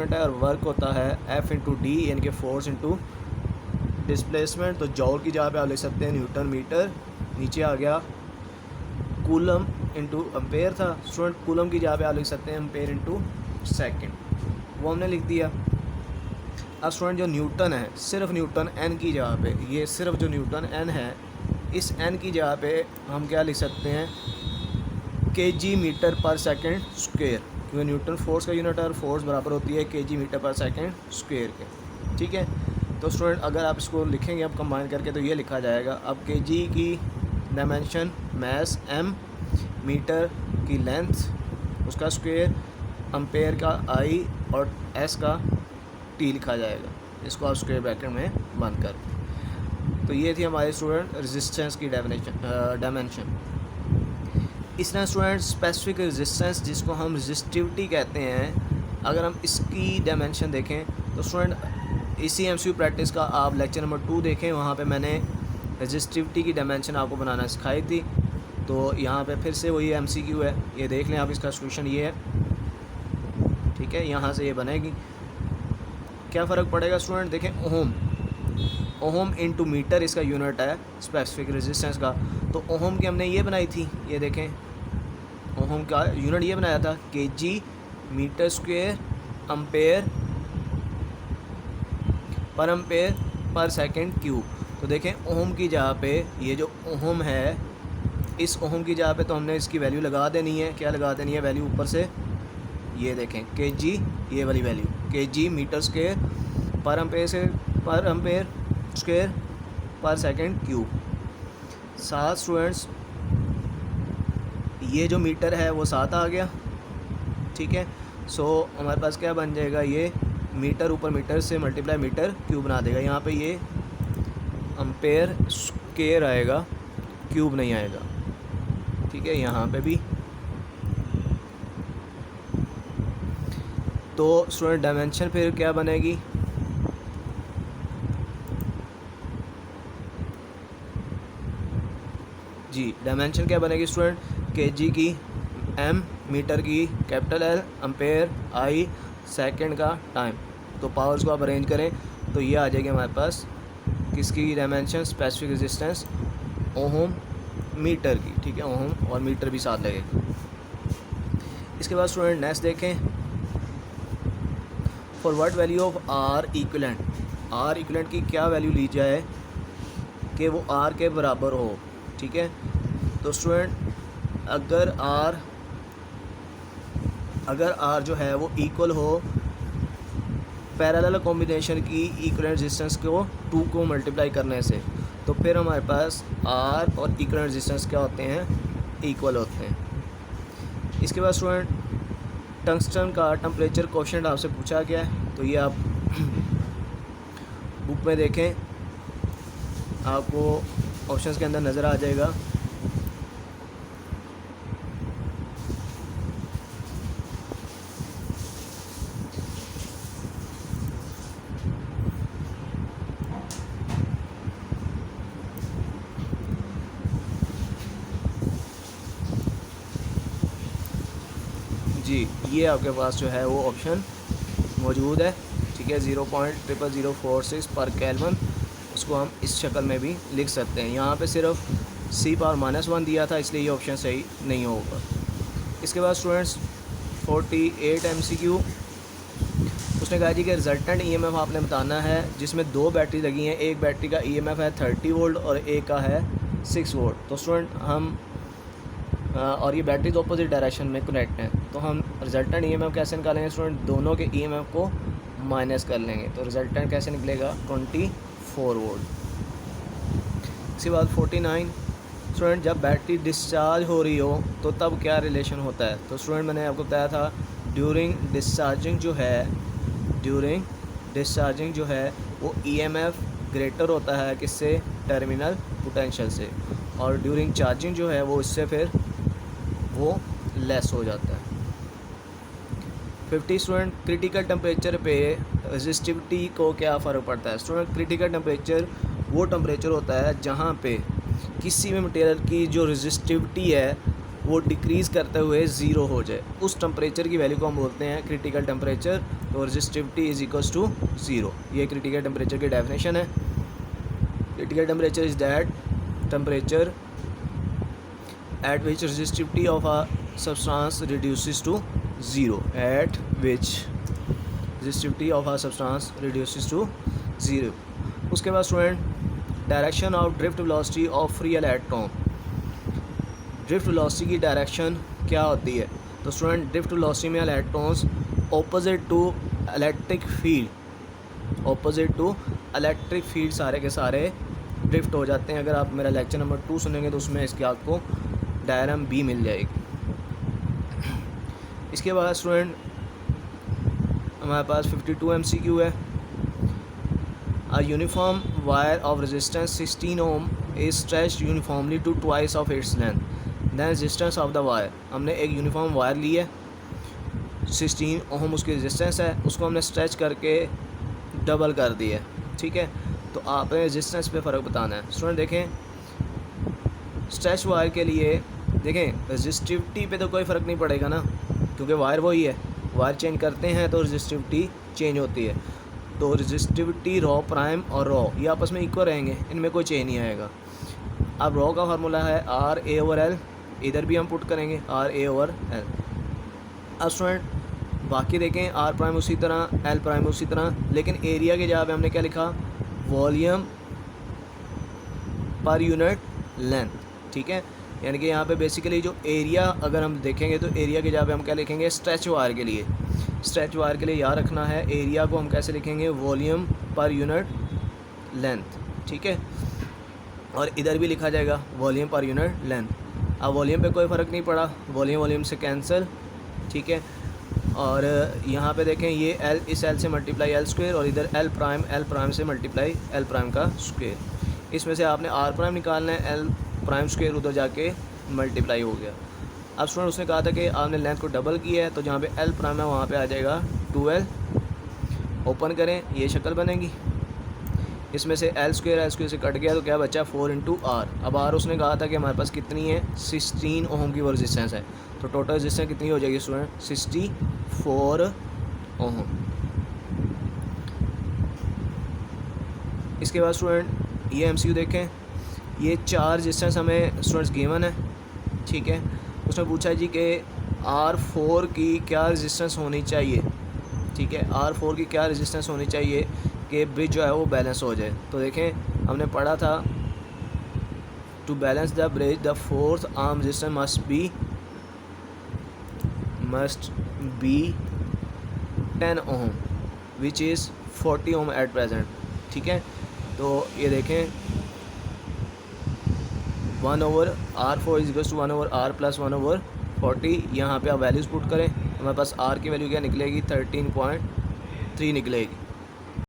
है और वर्क होता है F इंटू डी, यानी कि फोर्स इंटू डिस्प्लेसमेंट। तो जॉल की जगह पे आप लिख सकते हैं न्यूटन मीटर। नीचे आ गया कूलम इंटू एम्पेयर था स्टूडेंट, कूलम की जगह पे आप लिख सकते हैं एम्पेयर इंटू सेकेंड, वो हमने लिख दिया। अब स्टूडेंट जो न्यूटन है, सिर्फ न्यूटन एन की जगह पे, ये सिर्फ जो न्यूटन एन है, इस एन की जगह पे हम क्या लिख सकते हैं, केजी मीटर पर सेकंड स्क्वायर, क्योंकि न्यूटन फोर्स का यूनिट है और फोर्स बराबर होती है केजी मीटर पर सेकंड स्क्वायर के। ठीक है, तो स्टूडेंट अगर आप इसको लिखेंगे अब कंबाइन करके तो ये लिखा जाएगा। अब केजी की डायमेंशन मैस एम, मीटर की लेंथ उसका स्क्वायर, एम्पेयर का आई और एस का टी लिखा जाएगा, इसको आप स्क्वायर ब्रैकेट में बंद कर। तो ये थी हमारे स्टूडेंट रेजिस्टेंस की डायमेंशन। इस तरह स्टूडेंट स्पेसिफिक रेजिस्टेंस, जिसको हम रेजिस्टिविटी कहते हैं, अगर हम इसकी डायमेंशन देखें तो स्टूडेंट इसी एमसीक्यू प्रैक्टिस का आप लेक्चर नंबर 2 देखें, वहाँ पे मैंने रेजिस्टिविटी की डायमेंशन आपको बनाना सिखाई थी। तो यहाँ पे फिर से वही एमसीक्यू है, ये देख लें आप, इसका सोल्यूशन ये है। ठीक है, यहाँ से ये बनेगी। क्या फ़र्क पड़ेगा स्टूडेंट, देखें ओहम इंटू मीटर इसका यूनिट है स्पेसिफिक रेजिस्टेंस का। तो ओहम की हमने ये बनाई थी, ये देखें ओहम का यूनिट ये बनाया था kg metre square ampere per second cube. तो देखें ओहम की जगह पे ये जो ओहम है, इस ओहम की जगह पे तो हमने इसकी वैल्यू लगा देनी है। क्या लगा देनी है वैल्यू ऊपर से, ये देखें केजी, ये वाली value kg metre square per ampere square per second cube. 7 students, ये जो मीटर है वो 7 आ गया। ठीक है, सो हमारे पास क्या बन जाएगा, ये मीटर ऊपर मीटर से मल्टीप्लाई मीटर क्यूब बना देगा। यहाँ पे ये एम्पेयर स्क्वायर आएगा, क्यूब नहीं आएगा। ठीक है, यहाँ पे भी। तो स्टूडेंट डायमेंशन फिर क्या बनेगी, जी डायमेंशन क्या बनेगी स्टूडेंट, केजी की एम, मीटर की कैपिटल एल, एम्पेयर आई, सेकंड का टाइम। तो पावर्स को आप अरेंज करें तो ये आ जाएगी हमारे पास किसकी dimension, specific resistance ohm metre की। ठीक है, ओहम और मीटर भी साथ लगेगा। इसके बाद स्टूडेंट नेक्स्ट देखें, for what value of R equivalent, R equivalent की क्या वैल्यू ली जाए कि वो आर के बराबर हो। ठीक है, तो स्टूडेंट अगर आर जो है वो इक्वल हो पैरेलल कॉम्बिनेशन की इक्विवेलेंट रेजिस्टेंस को 2 को मल्टीप्लाई करने से, तो फिर हमारे पास आर और इक्विवेलेंट रेजिस्टेंस क्या होते हैं, इक्वल होते हैं। इसके बाद स्टूडेंट टंगस्टन का टेम्परेचर कोएफिशिएंट आपसे पूछा गया है, तो ये आप बुक में देखें, आपको ऑप्शंस के अंदर नज़र आ जाएगा। जी, ये आपके पास जो है वो ऑप्शन मौजूद है। ठीक है, 0.0046 पर केल्विन, उसको हम इस शक्ल में भी लिख सकते हैं। यहाँ पे सिर्फ C⁻⁻1 दिया था, इसलिए ये ऑप्शन सही नहीं होगा। इसके बाद स्टूडेंट्स 48 MCQ, उसने कहा जी कि रिजल्टेंट EMF आपने बताना है जिसमें 2 बैटरी लगी हैं, एक बैटरी का EMF है 30 वोल्ट और एक का है 6 वोल्ट। तो स्टूडेंट हम और ये बैटरीज ऑपोजिट डायरेक्शन में कनेक्ट हैं, तो हम रिजल्टेंट EMF कैसे निकालेंगे स्टूडेंट, दोनों के EMF को माइनस कर लेंगे। तो रिजल्टेंट कैसे निकलेगा, 24 वोल्ट। इसके बाद 49 स्टूडेंट, जब बैटरी डिस्चार्ज हो रही हो तो तब क्या रिलेशन होता है। तो स्टूडेंट मैंने आपको बताया था ड्यूरिंग डिस्चार्जिंग जो है वो EMF ग्रेटर होता है किससे, टर्मिनल पोटेंशियल से, और ड्यूरिंग चार्जिंग जो है वो इससे फिर वो लेस हो जाता है। 50 स्टूडेंट, क्रिटिकल टेम्परेचर पे रेजिस्टिविटी को क्या फ़र्क पड़ता है। स्टूडेंट क्रिटिकल टेम्परेचर वो टेम्परेचर होता है जहाँ पे किसी भी मटेरियल की जो रेजिस्टिविटी है वो डिक्रीज़ करते हुए ज़ीरो हो जाए, उस टेम्परेचर की वैल्यू को हम बोलते हैं क्रिटिकल टेम्परेचर। तो तो रेजिस्टिविटी इज इक्वल्स टू 0। ये क्रिटिकल टेम्परेचर की डेफिनेशन है। Critical temperature is that temperature at which resistivity of a substance reduces to 0, at which resistivity of a substance reduces to 0। उसके बाद student direction of drift velocity of free electron. Drift velocity की direction क्या होती है? तो student drift velocity में electrons opposite to electric field, opposite to electric field सारे के सारे ड्रिफ्ट हो जाते हैं। अगर आप मेरा लेक्चर नंबर 2 सुनेंगे तो उसमें इसकी आपको डायग्राम भी मिल जाएगी। इसके बाद स्टूडेंट हमारे पास 52 MCQ है। A uniform wire of resistance 16 ohm is stretched uniformly to twice of its length, then resistance of the wire। हमने एक यूनिफॉर्म वायर ली है, 16 ओम उसकी रेजिस्टेंस है, उसको हमने स्ट्रेच करके डबल कर दी है। ठीक है, तो आपने रेजिस्टेंस पे फ़र्क बताना है। स्टूडेंट देखें, स्ट्रेच वायर के लिए देखें रेजिस्टिविटी पे तो कोई फ़र्क नहीं पड़ेगा ना, क्योंकि वायर वही है। वायर चेंज करते हैं तो रेजिस्टिविटी चेंज होती है। तो रेजिस्टिविटी रॉ प्राइम और रॉ ये आपस में इक्वल रहेंगे, इनमें कोई चेंज नहीं आएगा। अब रॉ का फार्मूला है RA/L, इधर भी हम पुट करेंगे RA/L। अब स्टूडेंट बाकी देखें R प्राइम उसी तरह, L प्राइम उसी तरह, लेकिन एरिया के जगह पे हमने क्या लिखा? Volume per unit length. ठीक है, यानी कि यहाँ पे बेसिकली जो एरिया अगर हम देखेंगे तो एरिया के जगह पे हम क्या लिखेंगे? स्ट्रेच वायर के लिए, स्ट्रेच वायर के लिए याद रखना है एरिया को हम कैसे लिखेंगे? Volume per unit length. ठीक है, और इधर भी लिखा जाएगा वॉल्यूम पर यूनिट लेंथ। अब वॉल्यूम पे कोई फ़र्क नहीं पड़ा, वॉल्यूम से कैंसिल। ठीक है, और यहाँ पे देखें ये L इस L से मल्टीप्लाई L स्क्वायर, और इधर L प्राइम से मल्टीप्लाई L प्राइम का स्क्वायर। इसमें से आपने R प्राइम निकालना है, L प्राइम स्क्वायर उधर जाके मल्टीप्लाई हो गया। अब स्टूडेंट उसने कहा था कि आपने लेंथ को डबल किया है, तो जहाँ पे L प्राइम है वहाँ पे आ जाएगा 2L। ओपन करें, ये शक्ल बनेगी। इसमें से L स्क्वायर से कट गया तो क्या बचा? 4 × R। अब R उसने कहा था कि हमारे पास कितनी है? 16 ओम की वो रेजिस्टेंस है, तो टोटल रेजिस्टेंस कितनी हो जाएगी स्टूडेंट? 64 ओम। इसके बाद स्टूडेंट ये MCQ देखें, ये 4 रेजिस्टेंस हमें स्टूडेंट्स गिवन है। ठीक है, उसने पूछा जी कि R4 की क्या रेजिस्टेंस होनी चाहिए। ठीक है, R4 की क्या रेजिस्टेंस होनी चाहिए कि ब्रिज जो है वो बैलेंस हो जाए। तो देखें हमने पढ़ा था to balance the bridge the fourth arm resistance must be 10 ohm which is 40 ohm at present. ठीक है, तो ये देखें 1/R4 is equals to 1/R plus 1/40। यहाँ पे आप वैल्यूज़ पुट करें, हमारे पास R की वैल्यू क्या निकलेगी? 13.3 निकलेगी।